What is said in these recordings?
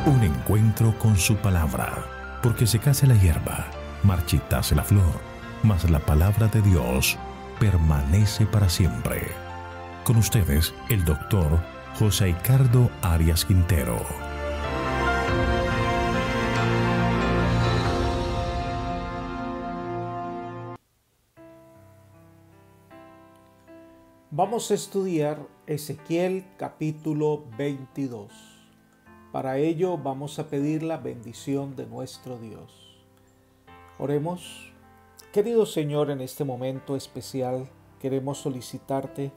Un encuentro con su palabra, porque secase la hierba, marchitase la flor, mas la palabra de Dios permanece para siempre. Con ustedes, el doctor José Ricardo Arias Quintero. Vamos a estudiar Ezequiel capítulo 22. Para ello vamos a pedir la bendición de nuestro Dios. Oremos. Querido Señor, en este momento especial queremos solicitarte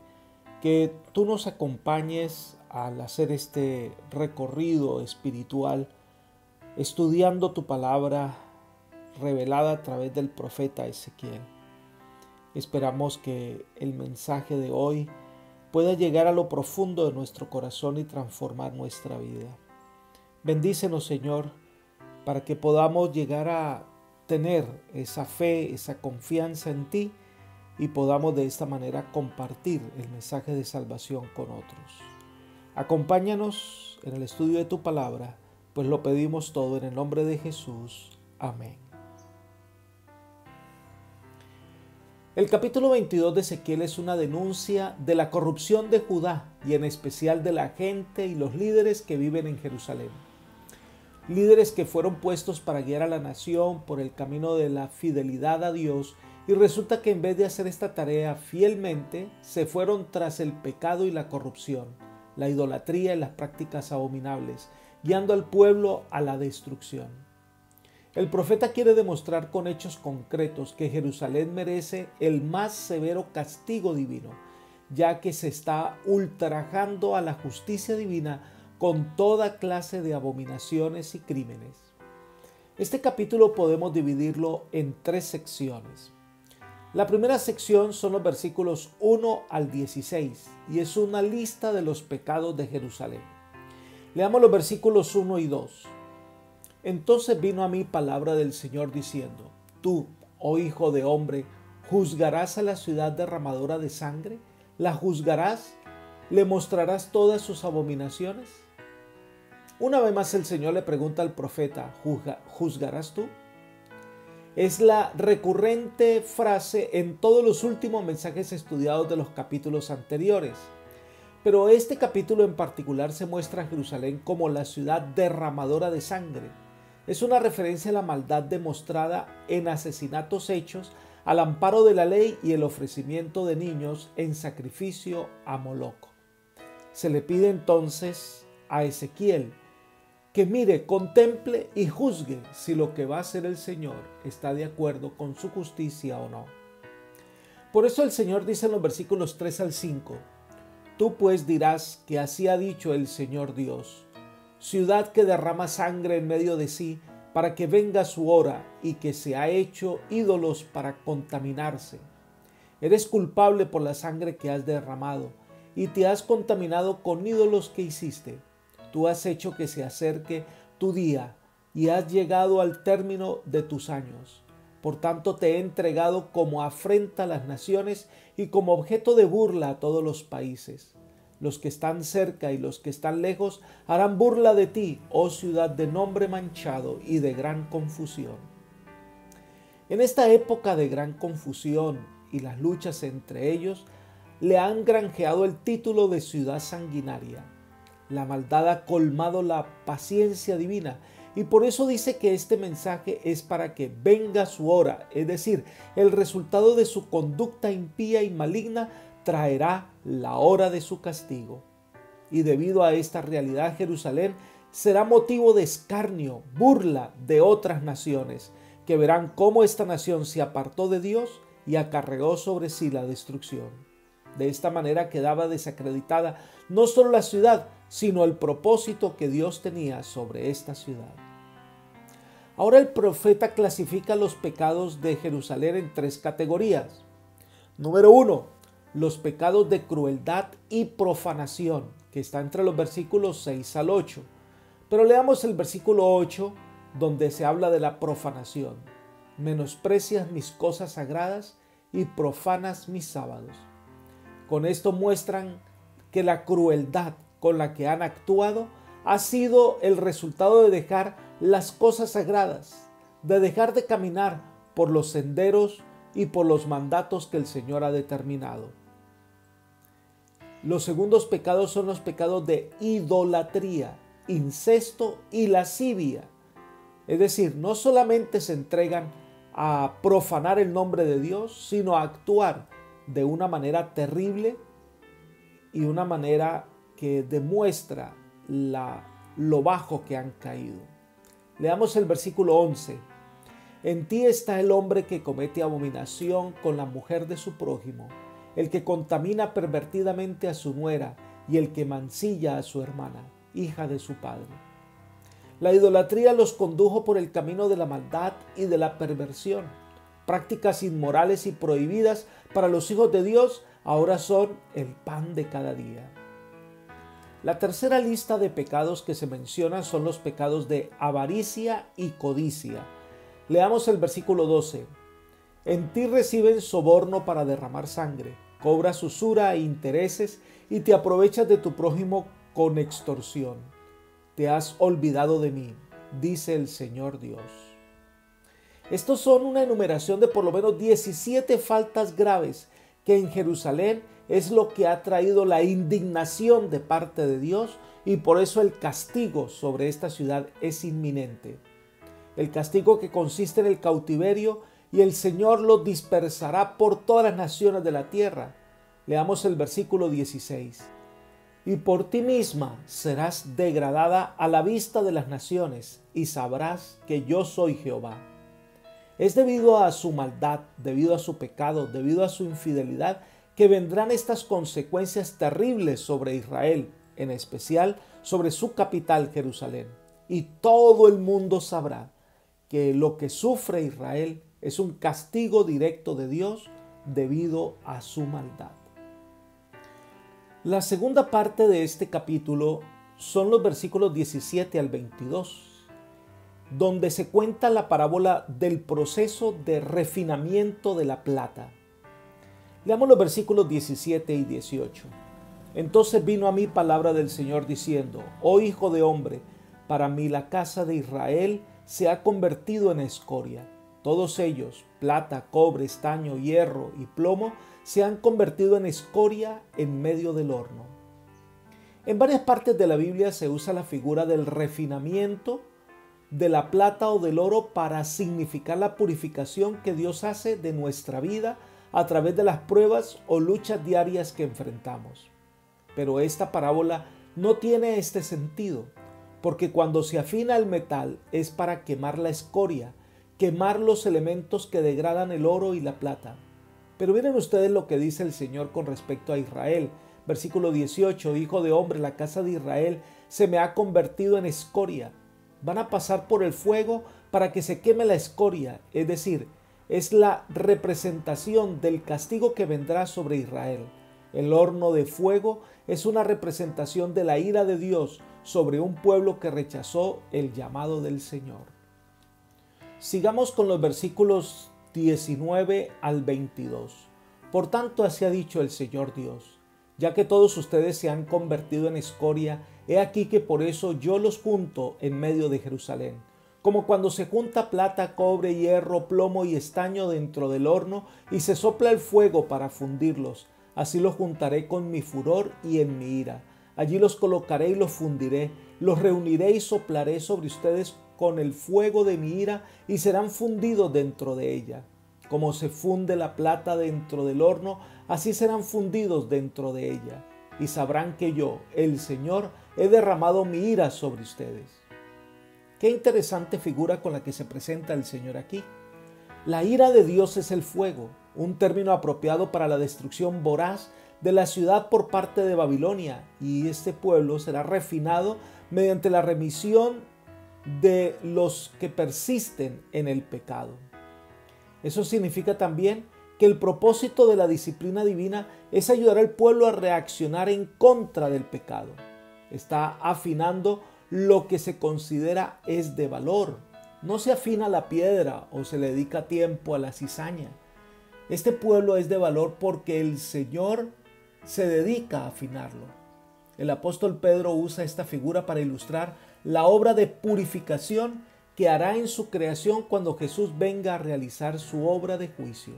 que tú nos acompañes al hacer este recorrido espiritual, estudiando tu palabra revelada a través del profeta Ezequiel. Esperamos que el mensaje de hoy pueda llegar a lo profundo de nuestro corazón y transformar nuestra vida. Bendícenos, Señor, para que podamos llegar a tener esa fe, esa confianza en ti y podamos de esta manera compartir el mensaje de salvación con otros. Acompáñanos en el estudio de tu palabra, pues lo pedimos todo en el nombre de Jesús. Amén. El capítulo 22 de Ezequiel es una denuncia de la corrupción de Judá y en especial de la gente y los líderes que viven en Jerusalén. Líderes que fueron puestos para guiar a la nación por el camino de la fidelidad a Dios y resulta que en vez de hacer esta tarea fielmente, se fueron tras el pecado y la corrupción, la idolatría y las prácticas abominables, guiando al pueblo a la destrucción. El profeta quiere demostrar con hechos concretos que Jerusalén merece el más severo castigo divino, ya que se está ultrajando a la justicia divina con toda clase de abominaciones y crímenes. Este capítulo podemos dividirlo en 3 secciones. La primera sección son los versículos 1 al 16 y es una lista de los pecados de Jerusalén. Leamos los versículos 1 y 2. Entonces vino a mí palabra del Señor diciendo: Tú, oh hijo de hombre, ¿juzgarás a la ciudad derramadora de sangre? ¿La juzgarás? ¿Le mostrarás todas sus abominaciones? Una vez más el Señor le pregunta al profeta: ¿juzgarás tú? Es la recurrente frase en todos los últimos mensajes estudiados de los capítulos anteriores. Pero este capítulo en particular se muestra a Jerusalén como la ciudad derramadora de sangre. Es una referencia a la maldad demostrada en asesinatos hechos al amparo de la ley y el ofrecimiento de niños en sacrificio a Moloco. Se le pide entonces a Ezequiel que mire, contemple y juzgue si lo que va a hacer el Señor está de acuerdo con su justicia o no. Por eso el Señor dice en los versículos 3 al 5, Tú pues dirás que así ha dicho el Señor Dios, ciudad que derrama sangre en medio de sí, para que venga su hora y que se ha hecho ídolos para contaminarse. Eres culpable por la sangre que has derramado y te has contaminado con ídolos que hiciste. Tú has hecho que se acerque tu día y has llegado al término de tus años. Por tanto te he entregado como afrenta a las naciones y como objeto de burla a todos los países. Los que están cerca y los que están lejos harán burla de ti, oh ciudad de nombre manchado y de gran confusión. En esta época de gran confusión y las luchas entre ellos, le han granjeado el título de ciudad sanguinaria. La maldad ha colmado la paciencia divina y por eso dice que este mensaje es para que venga su hora, es decir, el resultado de su conducta impía y maligna traerá la hora de su castigo. Y debido a esta realidad, Jerusalén será motivo de escarnio, burla de otras naciones, que verán cómo esta nación se apartó de Dios y acarreó sobre sí la destrucción. De esta manera quedaba desacreditada no solo la ciudad, sino el propósito que Dios tenía sobre esta ciudad. Ahora el profeta clasifica los pecados de Jerusalén en 3 categorías. Número 1. Los pecados de crueldad y profanación, que está entre los versículos 6 al 8. Pero leamos el versículo 8, donde se habla de la profanación. Menosprecias mis cosas sagradas y profanas mis sábados. Con esto muestran que la crueldad con la que han actuado ha sido el resultado de dejar las cosas sagradas, de dejar de caminar por los senderos y por los mandatos que el Señor ha determinado. Los segundos pecados son los pecados de idolatría, incesto y lascivia. Es decir, no solamente se entregan a profanar el nombre de Dios, sino a actuar de una manera terrible y una manera que demuestra lo bajo que han caído. Leamos el versículo 11. En ti está el hombre que comete abominación con la mujer de su prójimo, el que contamina pervertidamente a su nuera y el que mancilla a su hermana, hija de su padre. La idolatría los condujo por el camino de la maldad y de la perversión. Prácticas inmorales y prohibidas para los hijos de Dios ahora son el pan de cada día. La tercera lista de pecados que se menciona son los pecados de avaricia y codicia. Leamos el versículo 12. En ti reciben soborno para derramar sangre, cobras usura e intereses y te aprovechas de tu prójimo con extorsión. Te has olvidado de mí, dice el Señor Dios. Estos son una enumeración de por lo menos 17 faltas graves que en Jerusalén es lo que ha traído la indignación de parte de Dios y por eso el castigo sobre esta ciudad es inminente. El castigo que consiste en el cautiverio y el Señor los dispersará por todas las naciones de la tierra. Leamos el versículo 16. Y por ti misma serás degradada a la vista de las naciones y sabrás que yo soy Jehová. Es debido a su maldad, debido a su pecado, debido a su infidelidad, que vendrán estas consecuencias terribles sobre Israel, en especial sobre su capital Jerusalén. Y todo el mundo sabrá que lo que sufre Israel es un castigo directo de Dios debido a su maldad. La segunda parte de este capítulo son los versículos 17 al 22. Donde se cuenta la parábola del proceso de refinamiento de la plata. Leamos los versículos 17 y 18. Entonces vino a mí palabra del Señor diciendo: Oh hijo de hombre, para mí la casa de Israel se ha convertido en escoria. Todos ellos, plata, cobre, estaño, hierro y plomo, se han convertido en escoria en medio del horno. En varias partes de la Biblia se usa la figura del refinamiento de la plata o del oro para significar la purificación que Dios hace de nuestra vida a través de las pruebas o luchas diarias que enfrentamos. Pero esta parábola no tiene este sentido, porque cuando se afina el metal es para quemar la escoria, quemar los elementos que degradan el oro y la plata. Pero miren ustedes lo que dice el Señor con respecto a Israel. Versículo 18, Hijo de hombre, la casa de Israel se me ha convertido en escoria. Van a pasar por el fuego para que se queme la escoria, es decir, es la representación del castigo que vendrá sobre Israel. El horno de fuego es una representación de la ira de Dios sobre un pueblo que rechazó el llamado del Señor. Sigamos con los versículos 19 al 22. Por tanto, así ha dicho el Señor Dios: ya que todos ustedes se han convertido en escoria, he aquí que por eso yo los junto en medio de Jerusalén, como cuando se junta plata, cobre, hierro, plomo y estaño dentro del horno y se sopla el fuego para fundirlos. Así los juntaré con mi furor y en mi ira. Allí los colocaré y los fundiré, los reuniré y soplaré sobre ustedes con el fuego de mi ira y serán fundidos dentro de ella. Como se funde la plata dentro del horno, así serán fundidos dentro de ella. Y sabrán que yo, el Señor, he derramado mi ira sobre ustedes. Qué interesante figura con la que se presenta el Señor aquí. La ira de Dios es el fuego, un término apropiado para la destrucción voraz de la ciudad por parte de Babilonia, y este pueblo será refinado mediante la remisión de los que persisten en el pecado. Eso significa también que el propósito de la disciplina divina es ayudar al pueblo a reaccionar en contra del pecado. Está afinando lo que se considera es de valor. No se afina la piedra o se le dedica tiempo a la cizaña. Este pueblo es de valor porque el Señor se dedica a afinarlo. El apóstol Pedro usa esta figura para ilustrar la obra de purificación que hará en su creación cuando Jesús venga a realizar su obra de juicio.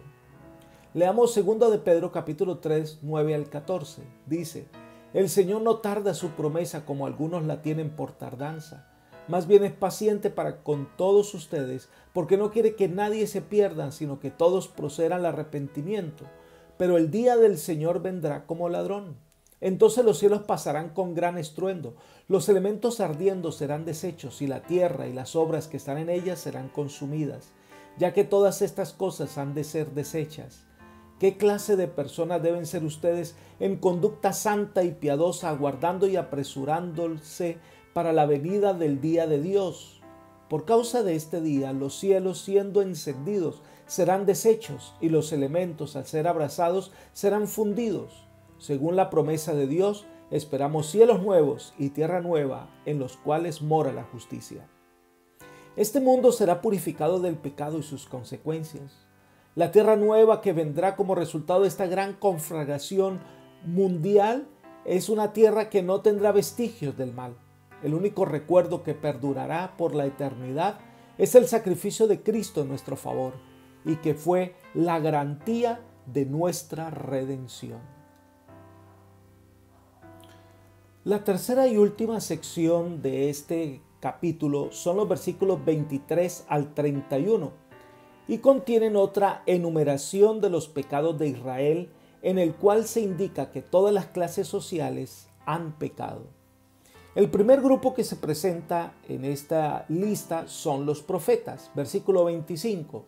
Leamos 2 de Pedro capítulo 3, 9 al 14. Dice: el Señor no tarda su promesa como algunos la tienen por tardanza. Más bien es paciente para con todos ustedes, porque no quiere que nadie se pierda, sino que todos procedan al arrepentimiento. Pero el día del Señor vendrá como ladrón. Entonces los cielos pasarán con gran estruendo, los elementos ardiendo serán deshechos, y la tierra y las obras que están en ellas serán consumidas, ya que todas estas cosas han de ser deshechas. ¿Qué clase de personas deben ser ustedes en conducta santa y piadosa, aguardando y apresurándose para la venida del día de Dios? Por causa de este día, los cielos siendo encendidos serán deshechos, y los elementos al ser abrasados serán fundidos. Según la promesa de Dios, esperamos cielos nuevos y tierra nueva en los cuales mora la justicia. Este mundo será purificado del pecado y sus consecuencias. La tierra nueva que vendrá como resultado de esta gran conflagración mundial es una tierra que no tendrá vestigios del mal. El único recuerdo que perdurará por la eternidad es el sacrificio de Cristo en nuestro favor, y que fue la garantía de nuestra redención. La tercera y última sección de este capítulo son los versículos 23 al 31 y contienen otra enumeración de los pecados de Israel, en el cual se indica que todas las clases sociales han pecado. El primer grupo que se presenta en esta lista son los profetas, versículo 25,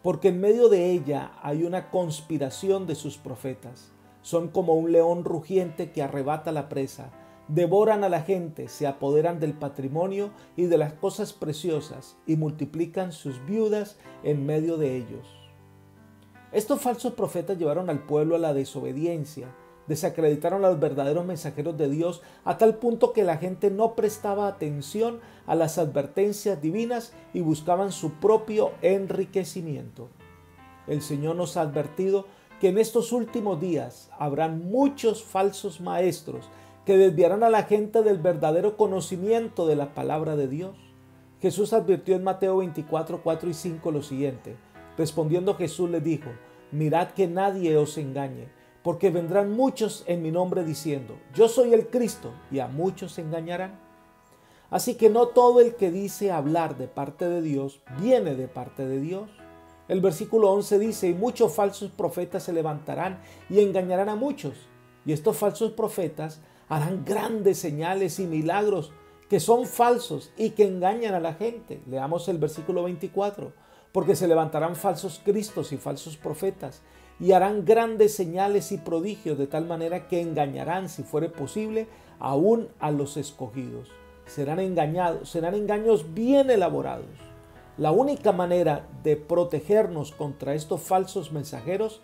porque en medio de ella hay una conspiración de sus profetas. Son como un león rugiente que arrebata la presa. Devoran a la gente, se apoderan del patrimonio y de las cosas preciosas y multiplican sus viudas en medio de ellos. Estos falsos profetas llevaron al pueblo a la desobediencia, desacreditaron a los verdaderos mensajeros de Dios a tal punto que la gente no prestaba atención a las advertencias divinas y buscaban su propio enriquecimiento. El Señor nos ha advertido que en estos últimos días habrán muchos falsos maestros que desviarán a la gente del verdadero conocimiento de la palabra de Dios. Jesús advirtió en Mateo 24, 4 y 5 lo siguiente. Respondiendo Jesús les dijo: mirad que nadie os engañe, porque vendrán muchos en mi nombre diciendo: yo soy el Cristo, y a muchos se engañarán. Así que no todo el que dice hablar de parte de Dios viene de parte de Dios. El versículo 11 dice: y muchos falsos profetas se levantarán y engañarán a muchos. Y estos falsos profetas harán grandes señales y milagros que son falsos y que engañan a la gente. Leamos el versículo 24. Porque se levantarán falsos cristos y falsos profetas y harán grandes señales y prodigios de tal manera que engañarán, si fuere posible, aún a los escogidos. Serán engañados, serán engaños bien elaborados. La única manera de protegernos contra estos falsos mensajeros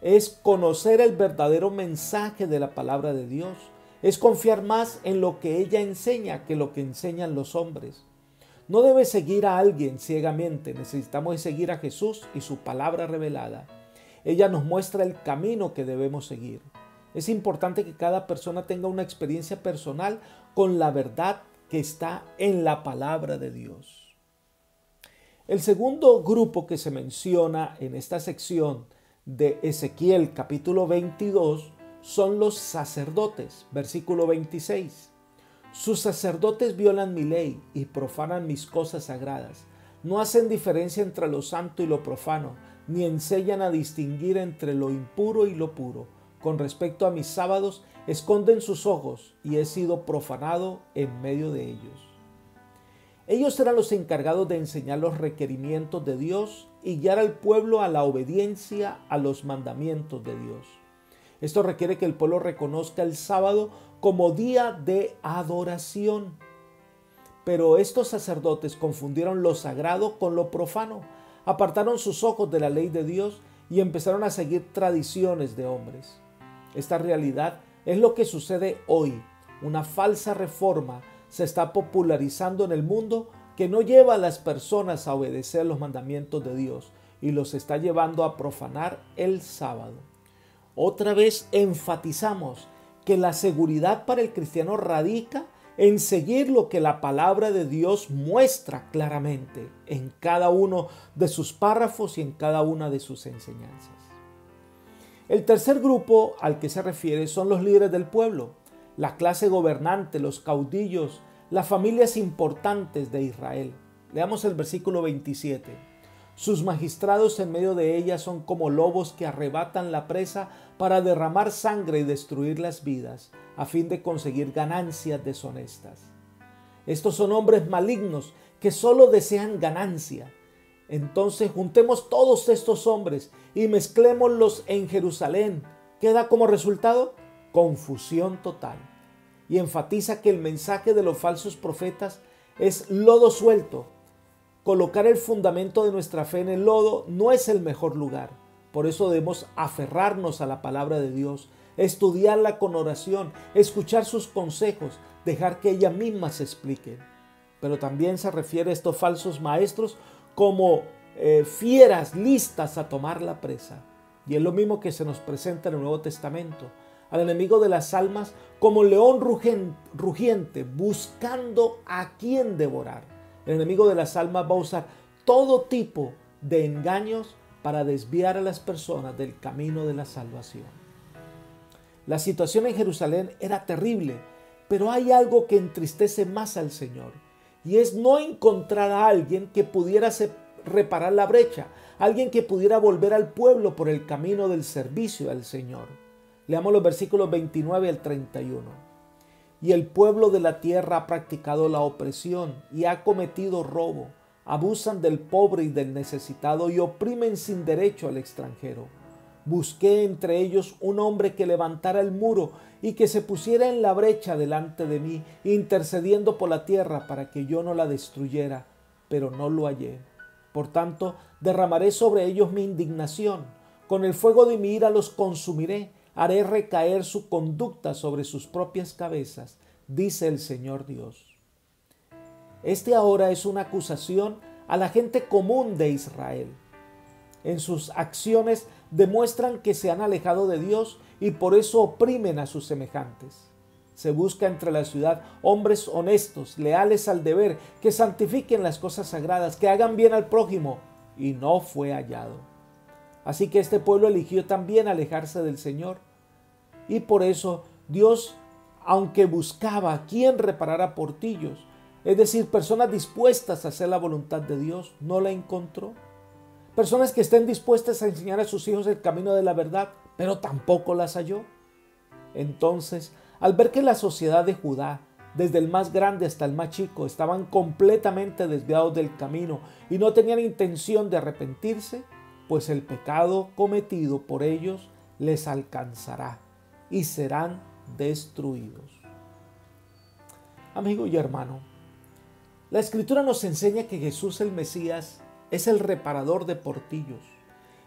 es conocer el verdadero mensaje de la palabra de Dios. Es confiar más en lo que ella enseña que lo que enseñan los hombres. No debes seguir a alguien ciegamente, necesitamos seguir a Jesús y su palabra revelada. Ella nos muestra el camino que debemos seguir. Es importante que cada persona tenga una experiencia personal con la verdad que está en la palabra de Dios. El segundo grupo que se menciona en esta sección de Ezequiel capítulo 22 son los sacerdotes, versículo 26. Sus sacerdotes violan mi ley y profanan mis cosas sagradas. No hacen diferencia entre lo santo y lo profano, ni enseñan a distinguir entre lo impuro y lo puro. Con respecto a mis sábados, esconden sus ojos y he sido profanado en medio de ellos. Ellos eran los encargados de enseñar los requerimientos de Dios y guiar al pueblo a la obediencia a los mandamientos de Dios. Esto requiere que el pueblo reconozca el sábado como día de adoración. Pero estos sacerdotes confundieron lo sagrado con lo profano, apartaron sus ojos de la ley de Dios y empezaron a seguir tradiciones de hombres. Esta realidad es lo que sucede hoy. Una falsa reforma se está popularizando en el mundo que no lleva a las personas a obedecer los mandamientos de Dios y los está llevando a profanar el sábado. Otra vez enfatizamos que la seguridad para el cristiano radica en seguir lo que la palabra de Dios muestra claramente en cada uno de sus párrafos y en cada una de sus enseñanzas. El tercer grupo al que se refiere son los líderes del pueblo, la clase gobernante, los caudillos, las familias importantes de Israel. Leamos el versículo 27. Sus magistrados en medio de ella son como lobos que arrebatan la presa para derramar sangre y destruir las vidas, a fin de conseguir ganancias deshonestas. Estos son hombres malignos que solo desean ganancia. Entonces juntemos todos estos hombres y mezclémoslos en Jerusalén. ¿Qué da como resultado? Confusión total. Y enfatiza que el mensaje de los falsos profetas es lodo suelto. Colocar el fundamento de nuestra fe en el lodo no es el mejor lugar. Por eso debemos aferrarnos a la palabra de Dios, estudiarla con oración, escuchar sus consejos, dejar que ella misma se explique. Pero también se refiere a estos falsos maestros como fieras listas a tomar la presa. Y es lo mismo que se nos presenta en el Nuevo Testamento. Al enemigo de las almas como león rugiente buscando a quien devorar. El enemigo de las almas va a usar todo tipo de engaños para desviar a las personas del camino de la salvación. La situación en Jerusalén era terrible, pero hay algo que entristece más al Señor, y es no encontrar a alguien que pudiera reparar la brecha, alguien que pudiera volver al pueblo por el camino del servicio al Señor. Leamos los versículos 29 al 31. Y el pueblo de la tierra ha practicado la opresión y ha cometido robo. Abusan del pobre y del necesitado y oprimen sin derecho al extranjero. Busqué entre ellos un hombre que levantara el muro y que se pusiera en la brecha delante de mí, intercediendo por la tierra para que yo no la destruyera, pero no lo hallé. Por tanto, derramaré sobre ellos mi indignación. Con el fuego de mi ira los consumiré. Haré recaer su conducta sobre sus propias cabezas, dice el Señor Dios. Este ahora es una acusación a la gente común de Israel. En sus acciones demuestran que se han alejado de Dios y por eso oprimen a sus semejantes. Se busca entre la ciudad hombres honestos, leales al deber, que santifiquen las cosas sagradas, que hagan bien al prójimo, y no fue hallado. Así que este pueblo eligió también alejarse del Señor. Y por eso Dios, aunque buscaba a quien reparara portillos, es decir, personas dispuestas a hacer la voluntad de Dios, no la encontró. Personas que estén dispuestas a enseñar a sus hijos el camino de la verdad, pero tampoco las halló. Entonces, al ver que la sociedad de Judá, desde el más grande hasta el más chico, estaban completamente desviados del camino y no tenían intención de arrepentirse, pues el pecado cometido por ellos les alcanzará y serán destruidos. Amigo y hermano, la Escritura nos enseña que Jesús el Mesías es el reparador de portillos.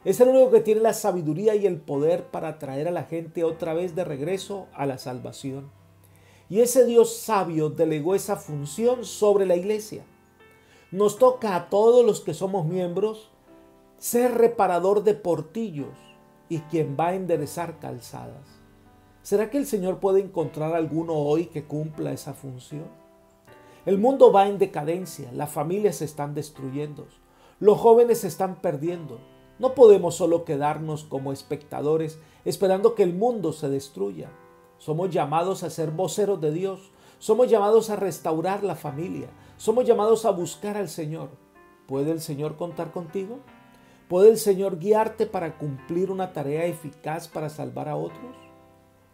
Es el único que tiene la sabiduría y el poder para traer a la gente otra vez de regreso a la salvación. Y ese Dios sabio delegó esa función sobre la iglesia. Nos toca a todos los que somos miembros ser reparador de portillos y quien va a enderezar calzadas. ¿Será que el Señor puede encontrar alguno hoy que cumpla esa función? El mundo va en decadencia, las familias se están destruyendo, los jóvenes se están perdiendo. No podemos solo quedarnos como espectadores esperando que el mundo se destruya. Somos llamados a ser voceros de Dios, somos llamados a restaurar la familia, somos llamados a buscar al Señor. ¿Puede el Señor contar contigo? ¿Puede el Señor guiarte para cumplir una tarea eficaz para salvar a otros?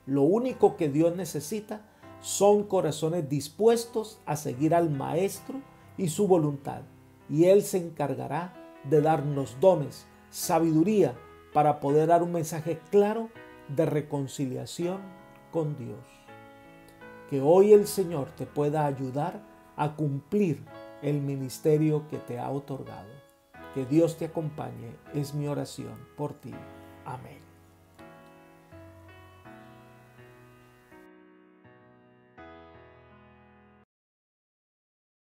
Lo único que Dios necesita son corazones dispuestos a seguir al Maestro y su voluntad. Y Él se encargará de darnos dones, sabiduría, para poder dar un mensaje claro de reconciliación con Dios. Que hoy el Señor te pueda ayudar a cumplir el ministerio que te ha otorgado. Que Dios te acompañe, es mi oración por ti. Amén.